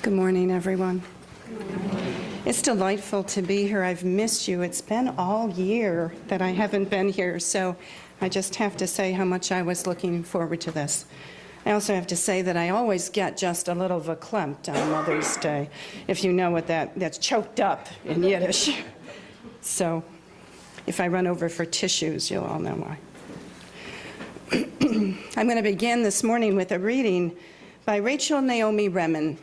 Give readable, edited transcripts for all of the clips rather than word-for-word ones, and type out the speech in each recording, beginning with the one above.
Good morning, everyone. It's delightful to be here. I've missed you. It's been all year that I haven't been here, so I just have to say how much I was looking forward to this. I also have to say that I always get just a little verklempt on Mother's Day, if you know what that's choked up in Yiddish. So if I run over for tissues, you'll all know why. I'm going to begin this morning with a reading by Rachel Naomi Remen.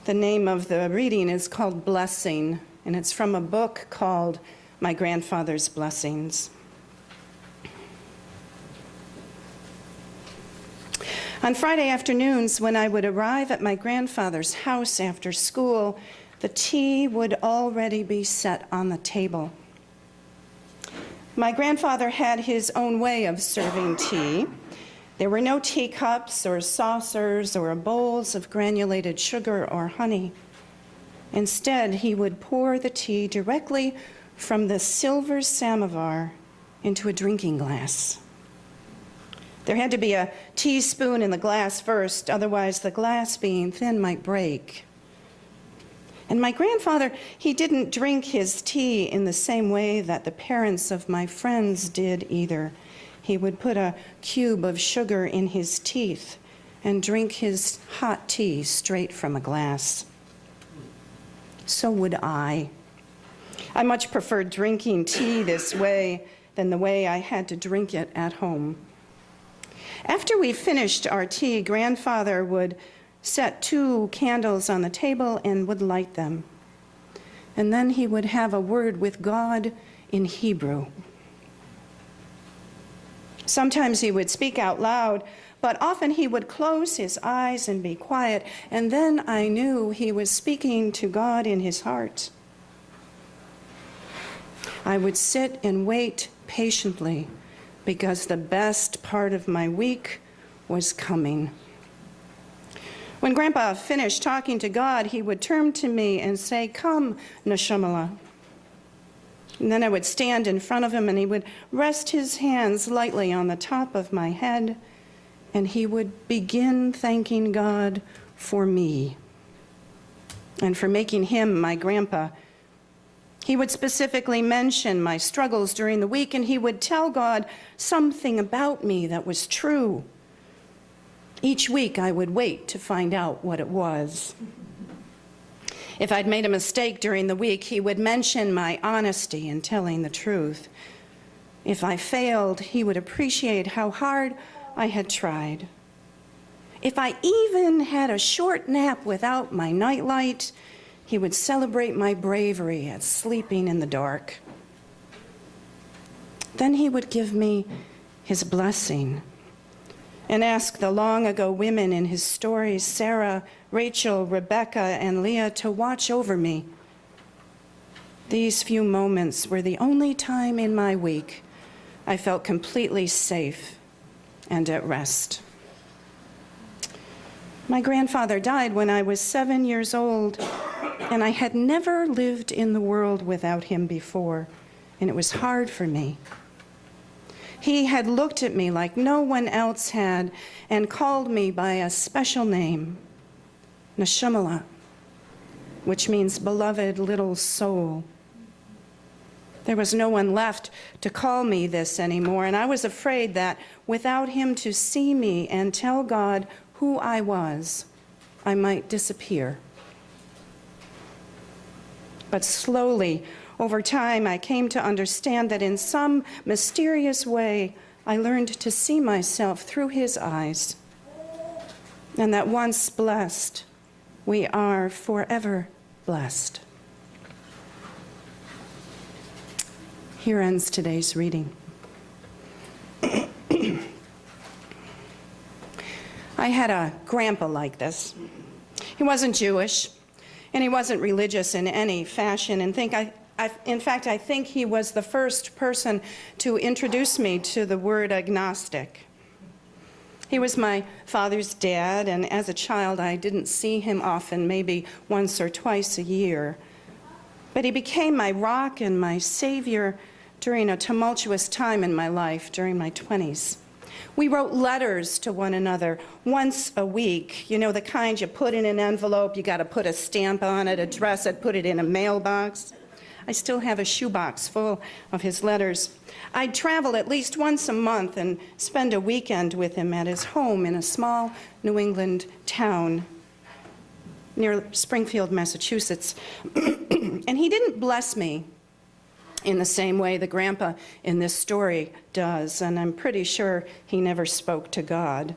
The name of the reading is called Blessing, and it's from a book called My Grandfather's Blessings. On Friday afternoons, when I would arrive at my grandfather's house after school, the tea would already be set on the table. My grandfather had his own way of serving tea. There were no teacups or saucers or bowls of granulated sugar or honey. Instead, he would pour the tea directly from the silver samovar into a drinking glass. There had to be a teaspoon in the glass first, otherwise the glass being thin might break. And my grandfather, he didn't drink his tea in the same way that the parents of my friends did either. He would put a cube of sugar in his teeth and drink his hot tea straight from a glass. So would I. I much preferred drinking tea this way than the way I had to drink it at home. After we finished our tea, Grandfather would set 2 candles on the table and would light them. And then he would have a word with God in Hebrew. Sometimes he would speak out loud, but often he would close his eyes and be quiet, and then I knew he was speaking to God in his heart. I would sit and wait patiently because the best part of my week was coming. When Grandpa finished talking to God, he would turn to me and say, "Come, Neshamala." And then I would stand in front of him and he would rest his hands lightly on the top of my head and he would begin thanking God for me and for making him my grandpa. He would specifically mention my struggles during the week and he would tell God something about me that was true. Each week I would wait to find out what it was. If I'd made a mistake during the week, he would mention my honesty in telling the truth. If I failed, he would appreciate how hard I had tried. If I even had a short nap without my nightlight, he would celebrate my bravery at sleeping in the dark. Then he would give me his blessing and ask the long-ago women in his stories, Sarah, Rachel, Rebecca, and Leah, to watch over me. These few moments were the only time in my week I felt completely safe and at rest. My grandfather died when I was 7 years old, and I had never lived in the world without him before, and it was hard for me. He had looked at me like no one else had and called me by a special name, Neshamala, which means beloved little soul. There was no one left to call me this anymore, and I was afraid that without him to see me and tell God who I was, I might disappear. But slowly, over time, I came to understand that in some mysterious way, I learned to see myself through his eyes, and that once blessed, we are forever blessed. Here ends today's reading. I had a grandpa like this. He wasn't Jewish, and he wasn't religious in any fashion. And in fact, I think he was the first person to introduce me to the word agnostic. He was my father's dad, and as a child, I didn't see him often, maybe once or twice a year. But he became my rock and my savior during a tumultuous time in my life, during my 20s. We wrote letters to one another once a week, you know, the kind you put in an envelope, you got to put a stamp on it, address it, put it in a mailbox. I still have a shoebox full of his letters. I'd travel at least once a month and spend a weekend with him at his home in a small New England town near Springfield, Massachusetts. And he didn't bless me in the same way the grandpa in this story does, and I'm pretty sure he never spoke to God.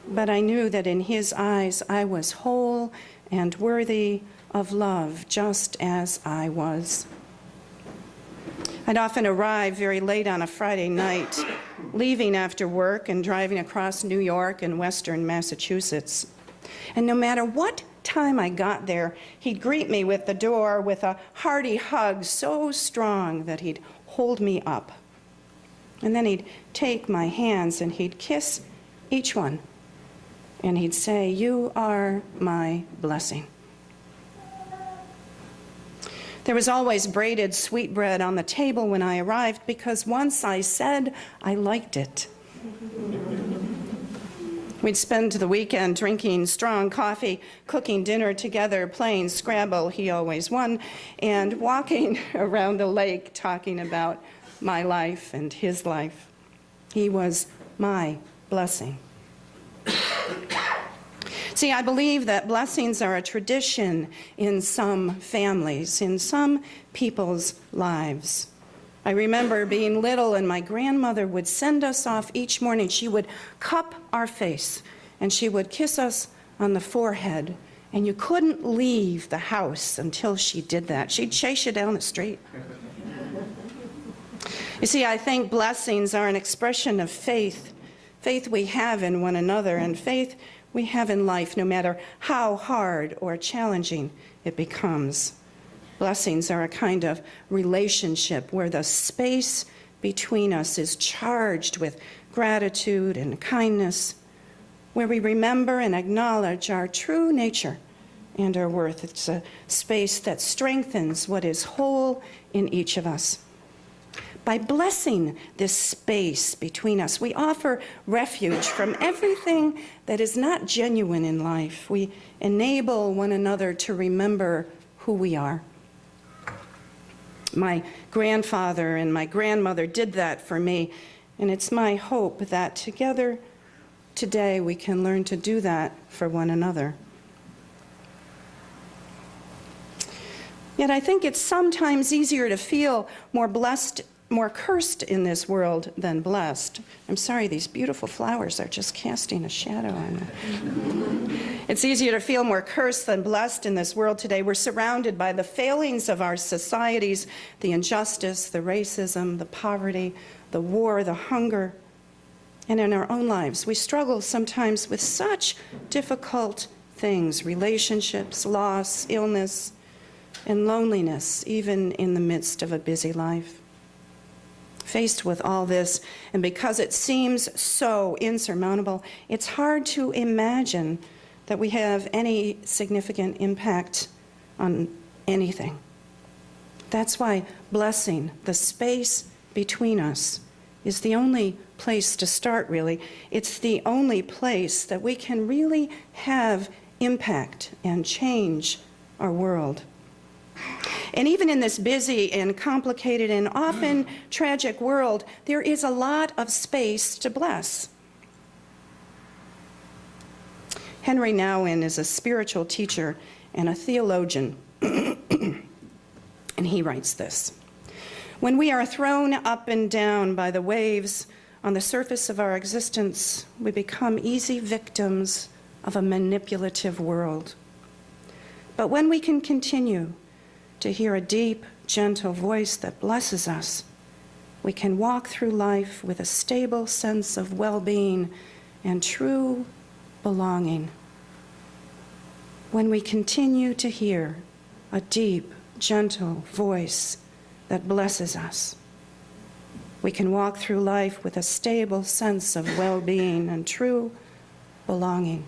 But I knew that in his eyes I was whole and worthy of love, just as I was. I'd often arrive very late on a Friday night, leaving after work and driving across New York and western Massachusetts. And no matter what time I got there, he'd greet me with the door with a hearty hug so strong that he'd hold me up. And then he'd take my hands and he'd kiss each one. And he'd say, "You are my blessing." There was always braided sweetbread on the table when I arrived because once I said I liked it. We'd spend the weekend drinking strong coffee, cooking dinner together, playing Scrabble, he always won, and walking around the lake talking about my life and his life. He was my blessing. See, I believe that blessings are a tradition in some families, in some people's lives. I remember being little and my grandmother would send us off each morning. She would cup our face and she would kiss us on the forehead. And you couldn't leave the house until she did that. She'd chase you down the street. You see, I think blessings are an expression of faith. Faith we have in one another and faith we have in life, no matter how hard or challenging it becomes. Blessings are a kind of relationship where the space between us is charged with gratitude and kindness, where we remember and acknowledge our true nature and our worth. It's a space that strengthens what is whole in each of us. By blessing this space between us, we offer refuge from everything that is not genuine in life. We enable one another to remember who we are. My grandfather and my grandmother did that for me, and it's my hope that together today we can learn to do that for one another. Yet I think it's sometimes easier to feel more cursed in this world than blessed. I'm sorry, these beautiful flowers are just casting a shadow on me. It's easier to feel more cursed than blessed in this world today. We're surrounded by the failings of our societies, the injustice, the racism, the poverty, the war, the hunger. And in our own lives, we struggle sometimes with such difficult things, relationships, loss, illness, and loneliness, even in the midst of a busy life. Faced with all this, and because it seems so insurmountable, it's hard to imagine that we have any significant impact on anything. That's why blessing, the space between us, is the only place to start, really. It's the only place that we can really have impact and change our world. And even in this busy and complicated and often tragic world, there is a lot of space to bless. Henry Nouwen is a spiritual teacher and a theologian. And he writes this: "When we are thrown up and down by the waves on the surface of our existence, we become easy victims of a manipulative world. But when we can continue to hear a deep, gentle voice that blesses us, we can walk through life with a stable sense of well-being and true belonging. When we continue to hear a deep, gentle voice that blesses us, we can walk through life with a stable sense of well-being and true belonging."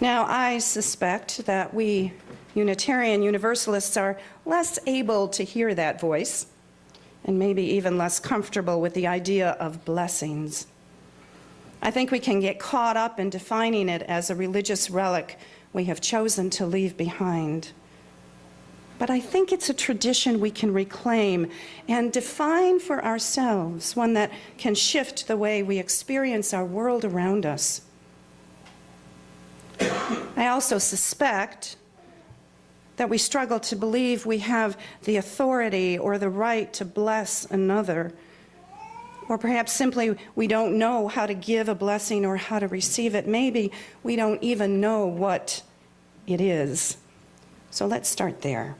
Now, I suspect that we Unitarian Universalists are less able to hear that voice, and maybe even less comfortable with the idea of blessings. I think we can get caught up in defining it as a religious relic we have chosen to leave behind. But I think it's a tradition we can reclaim and define for ourselves, one that can shift the way we experience our world around us. I also suspect that we struggle to believe we have the authority or the right to bless another, or perhaps simply we don't know how to give a blessing or how to receive it. Maybe we don't even know what it is. So let's start there.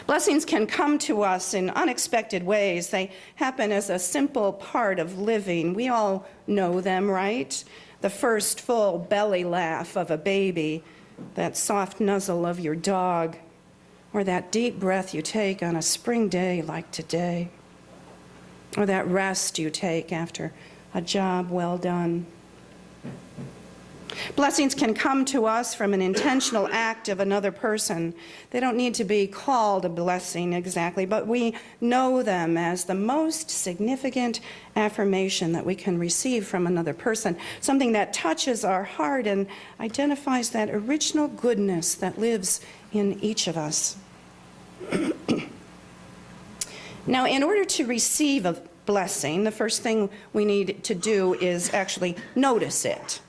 Blessings can come to us in unexpected ways. They happen as a simple part of living. We all know them, right? The first full belly laugh of a baby, that soft nuzzle of your dog, or that deep breath you take on a spring day like today, or that rest you take after a job well done. Blessings can come to us from an intentional act of another person. They don't need to be called a blessing exactly, but we know them as the most significant affirmation that we can receive from another person, something that touches our heart and identifies that original goodness that lives in each of us. Now, in order to receive a blessing, the first thing we need to do is actually notice it.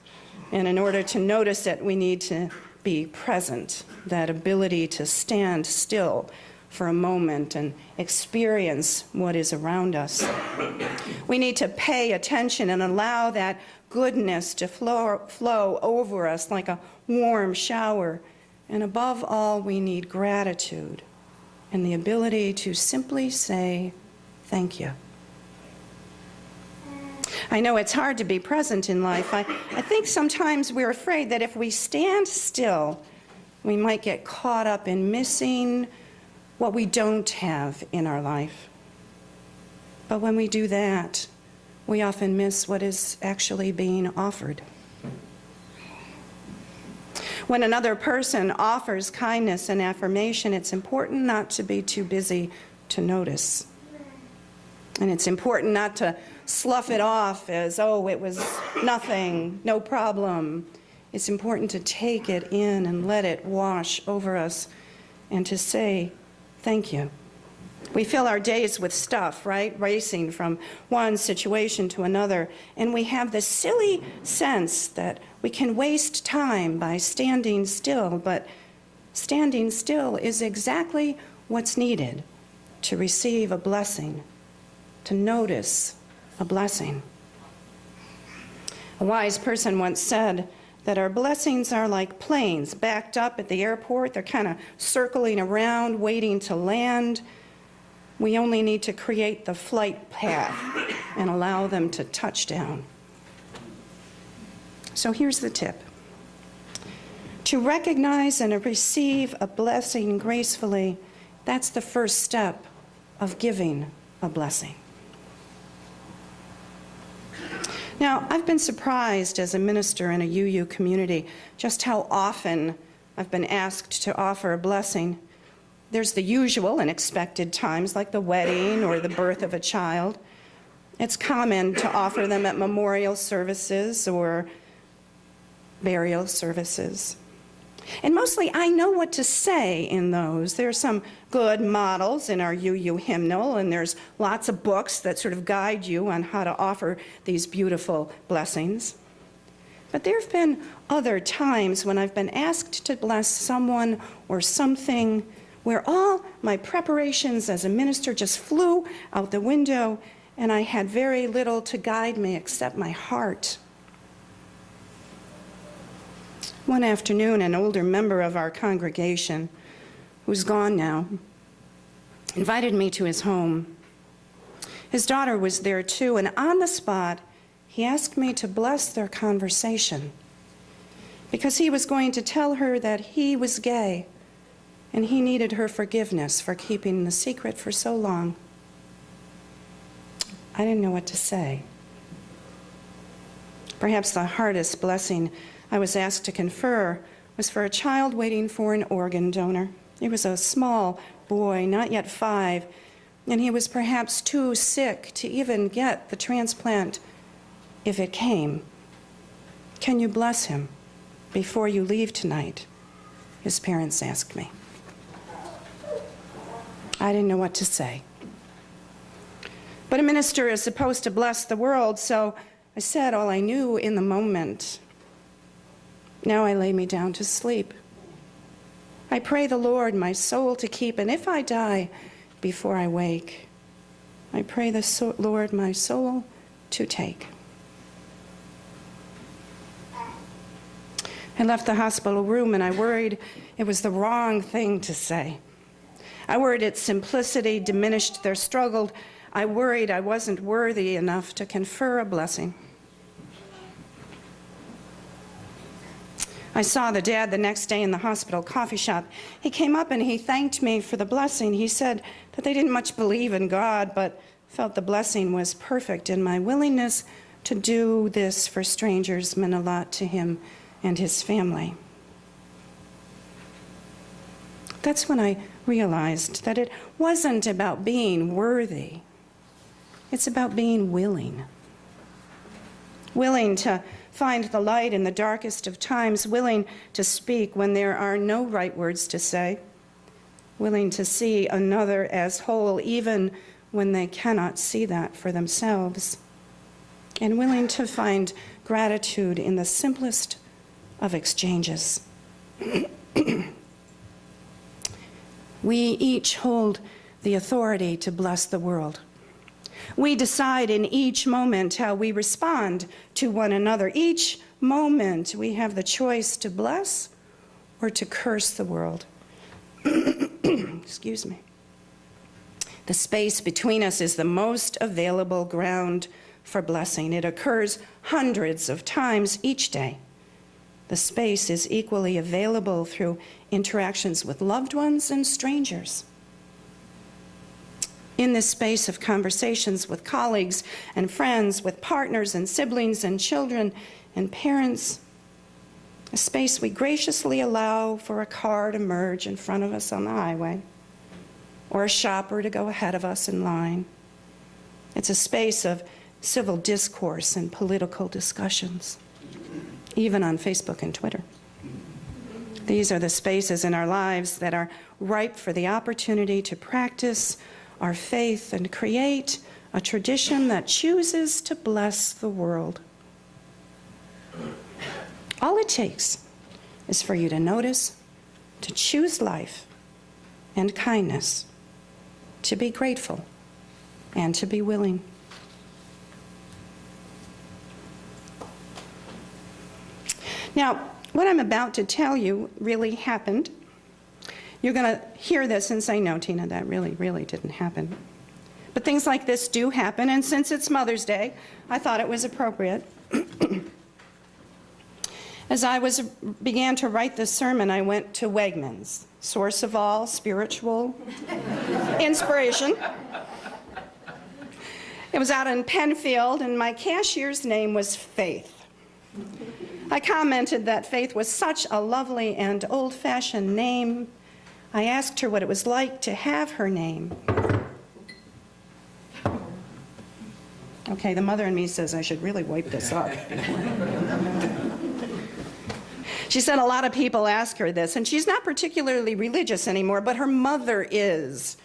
And in order to notice it, we need to be present, that ability to stand still for a moment and experience what is around us. We need to pay attention and allow that goodness to flow over us like a warm shower. And above all, we need gratitude and the ability to simply say, "Thank you." I know it's hard to be present in life. I think sometimes we're afraid that if we stand still, we might get caught up in missing what we don't have in our life. But when we do that, we often miss what is actually being offered. When another person offers kindness and affirmation, it's important not to be too busy to notice. And it's important not to slough it off as, oh, it was nothing, no problem. It's important to take it in and let it wash over us and to say, "Thank you." We fill our days with stuff, right? Racing from one situation to another. And we have this silly sense that we can waste time by standing still, but standing still is exactly what's needed to receive a blessing, to notice a blessing. A wise person once said that our blessings are like planes backed up at the airport. They're kind of circling around, waiting to land. We only need to create the flight path and allow them to touch down. So here's the tip. To recognize and receive a blessing gracefully, that's the first step of giving a blessing. Now, I've been surprised as a minister in a UU community just how often I've been asked to offer a blessing. There's the usual and expected times, like the wedding or the birth of a child. It's common to offer them at memorial services or burial services. And mostly I know what to say in those. There are some good models in our UU hymnal, and there's lots of books that sort of guide you on how to offer these beautiful blessings. But there have been other times when I've been asked to bless someone or something where all my preparations as a minister just flew out the window, and I had very little to guide me except my heart. One afternoon, an older member of our congregation, who's gone now, invited me to his home. His daughter was there too, and on the spot, he asked me to bless their conversation because he was going to tell her that he was gay and he needed her forgiveness for keeping the secret for so long. I didn't know what to say. Perhaps the hardest blessing I was asked to confer was for a child waiting for an organ donor. He was a small boy, not yet 5, and he was perhaps too sick to even get the transplant if it came. Can you bless him before you leave tonight? His parents asked me. I didn't know what to say. But a minister is supposed to bless the world, so I said all I knew in the moment. Now I lay me down to sleep. I pray the Lord my soul to keep, and if I die before I wake, I pray the Lord my soul to take. I left the hospital room and I worried it was the wrong thing to say. I worried its simplicity diminished their struggle. I worried I wasn't worthy enough to confer a blessing. I saw the dad the next day in the hospital coffee shop. He came up and he thanked me for the blessing. He said that they didn't much believe in God, but felt the blessing was perfect, and my willingness to do this for strangers meant a lot to him and his family. That's when I realized that it wasn't about being worthy. It's about being willing. Willing to find the light in the darkest of times, willing to speak when there are no right words to say, willing to see another as whole even when they cannot see that for themselves, and willing to find gratitude in the simplest of exchanges. We each hold the authority to bless the world. We decide in each moment how we respond to one another. Each moment we have the choice to bless or to curse the world. Excuse me. The space between us is the most available ground for blessing. It occurs hundreds of times each day. The space is equally available through interactions with loved ones and strangers. In this space of conversations with colleagues and friends, with partners and siblings and children and parents, a space we graciously allow for a car to merge in front of us on the highway, or a shopper to go ahead of us in line. It's a space of civil discourse and political discussions, even on Facebook and Twitter. These are the spaces in our lives that are ripe for the opportunity to practice our faith and create a tradition that chooses to bless the world. All it takes is for you to notice, to choose life and kindness, to be grateful, and to be willing. Now, what I'm about to tell you really happened. You're going to hear this and say, no, Tina, that really didn't happen. But things like this do happen, and since it's Mother's Day, I thought it was appropriate. As I began to write this sermon, I went to Wegmans, source of all spiritual inspiration. It was out in Penfield, and my cashier's name was Faith. I commented that Faith was such a lovely and old-fashioned name. I asked her what it was like to have her name. Okay, the mother in me says I should really wipe this up. She said a lot of people ask her this, and she's not particularly religious anymore, but her mother is.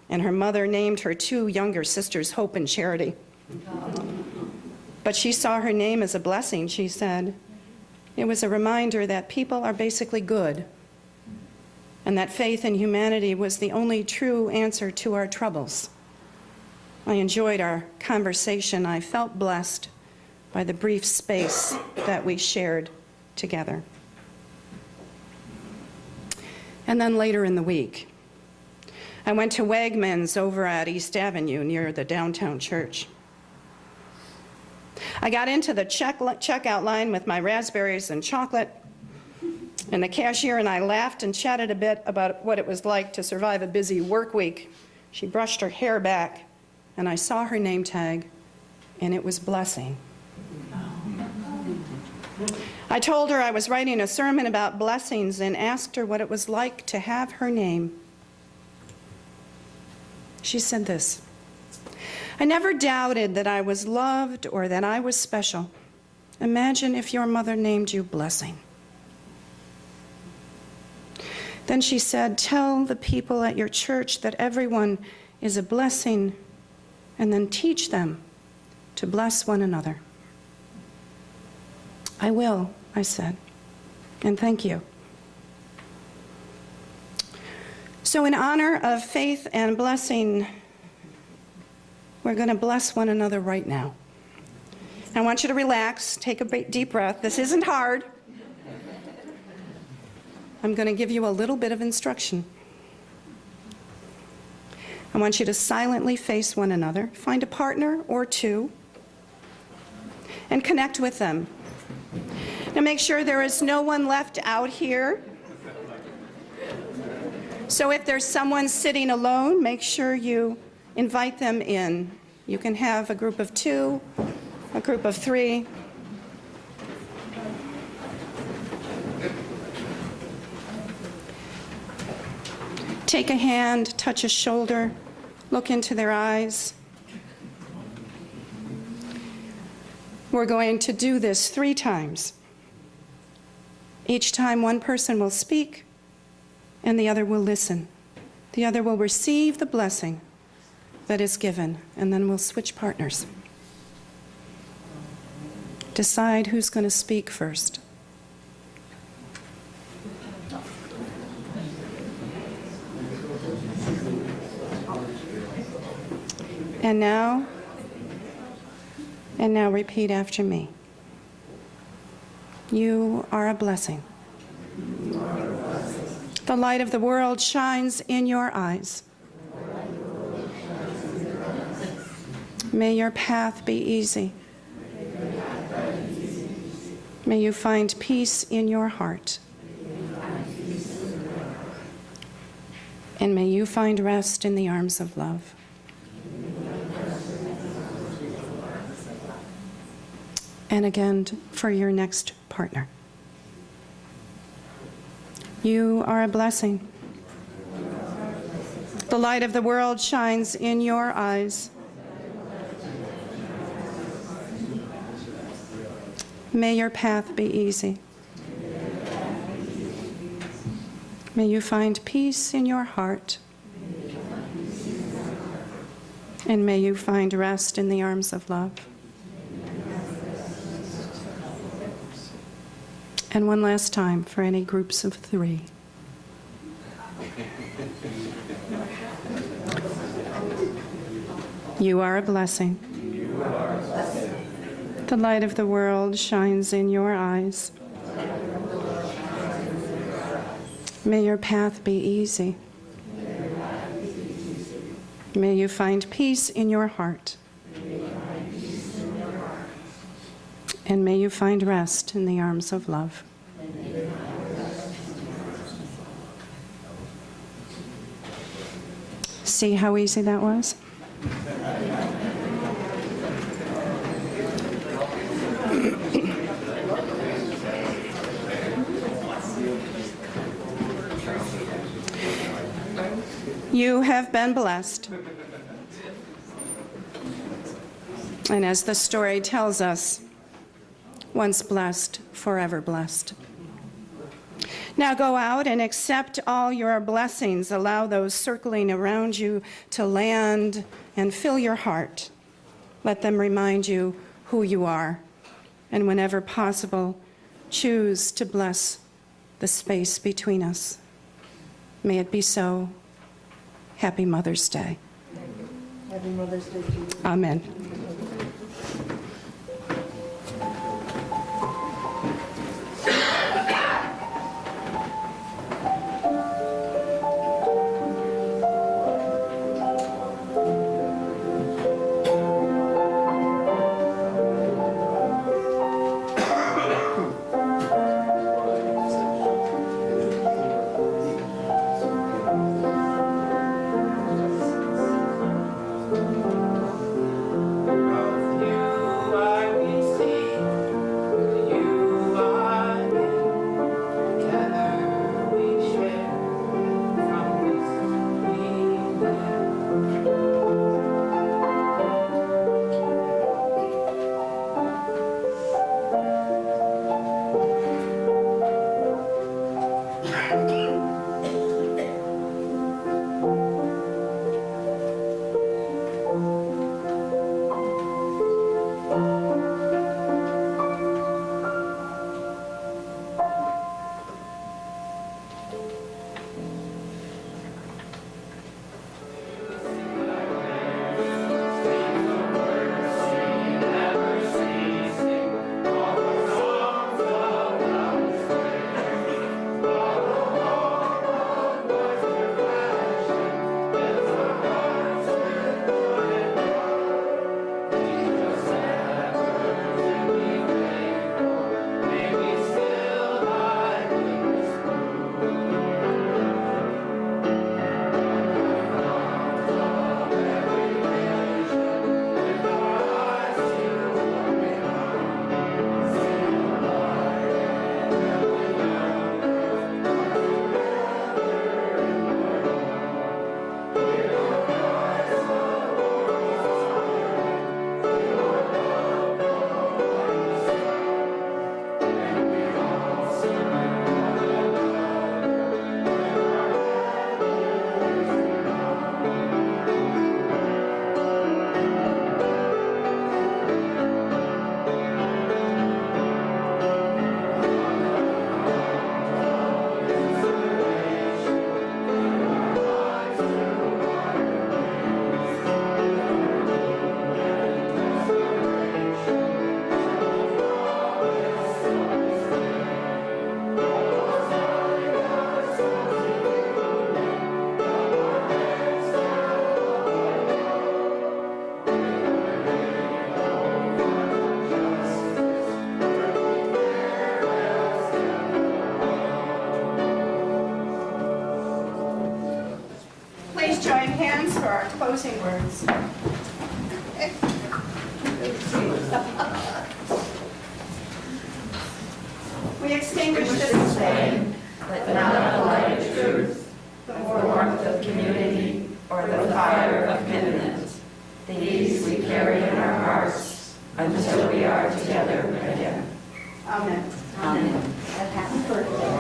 And her mother named her 2 younger sisters Hope and Charity. But she saw her name as a blessing, she said. It was a reminder that people are basically good, and that faith in humanity was the only true answer to our troubles. I enjoyed our conversation. I felt blessed by the brief space that we shared together. And then later in the week, I went to Wegmans over at East Avenue near the downtown church. I got into the checkout line with my raspberries and chocolate, and the cashier and I laughed and chatted a bit about what it was like to survive a busy work week. She brushed her hair back, and I saw her name tag, and it was Blessing. I told her I was writing a sermon about blessings and asked her what it was like to have her name. She said this: "I never doubted that I was loved or that I was special. Imagine if your mother named you Blessing." Then she said, "Tell the people at your church that everyone is a blessing, and then teach them to bless one another." "I will," I said, "and thank you." So in honor of faith and blessing, we're going to bless one another right now. I want you to relax, take a deep breath. This isn't hard. I'm going to give you a little bit of instruction. I want you to silently face one another, find a partner or two, and connect with them. Now make sure there is no one left out here. So if there's someone sitting alone, make sure you invite them in. You can have a group of 2, a group of 3. Take a hand, touch a shoulder, look into their eyes. We're going to do this 3 times. Each time one person will speak, and the other will listen. The other will receive the blessing that is given, and then we'll switch partners. Decide who's going to speak first. And now repeat after me. You are a blessing. The light of the world shines in your eyes. May your path be easy. May you find peace in your heart. And may you find rest in the arms of love. And again, for your next partner. You are a blessing. The light of the world shines in your eyes. May your path be easy. May you find peace in your heart. And may you find rest in the arms of love. And one last time for any groups of 3. You are a blessing. The light of the world shines in your eyes. May your path be easy. May you find peace in your heart. And may you find rest in the arms of love. See how easy that was? You have been blessed. And as the story tells us, once blessed, forever blessed. Now go out and accept all your blessings. Allow those circling around you to land and fill your heart. Let them remind you who you are. And whenever possible, choose to bless the space between us. May it be so. Happy Mother's Day. Happy Mother's Day to you. Amen. Please join hands for our closing words. We extinguish this flame, but not the light of truth, the warmth of community, or the fire of commitment. These we carry in our hearts until we are together again. Amen. Amen. Happy birthday.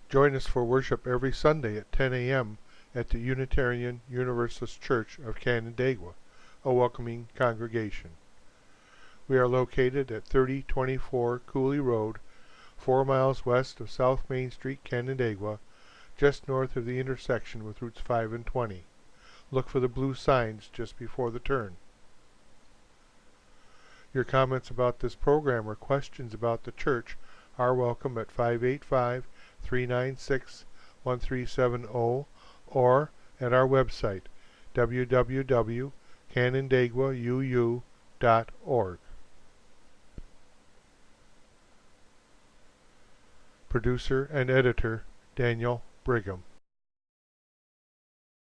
Join us for worship every Sunday at 10 a.m. at the Unitarian Universalist Church of Canandaigua, a welcoming congregation. We are located at 3024 Cooley Road, 4 miles west of South Main Street, Canandaigua, just north of the intersection with Routes 5 and 20. Look for the blue signs just before the turn. Your comments about this program or questions about the church are welcome at 585-396-1370 or at our website, www.canandaiguauu.org. Producer and editor, Daniel Brigham.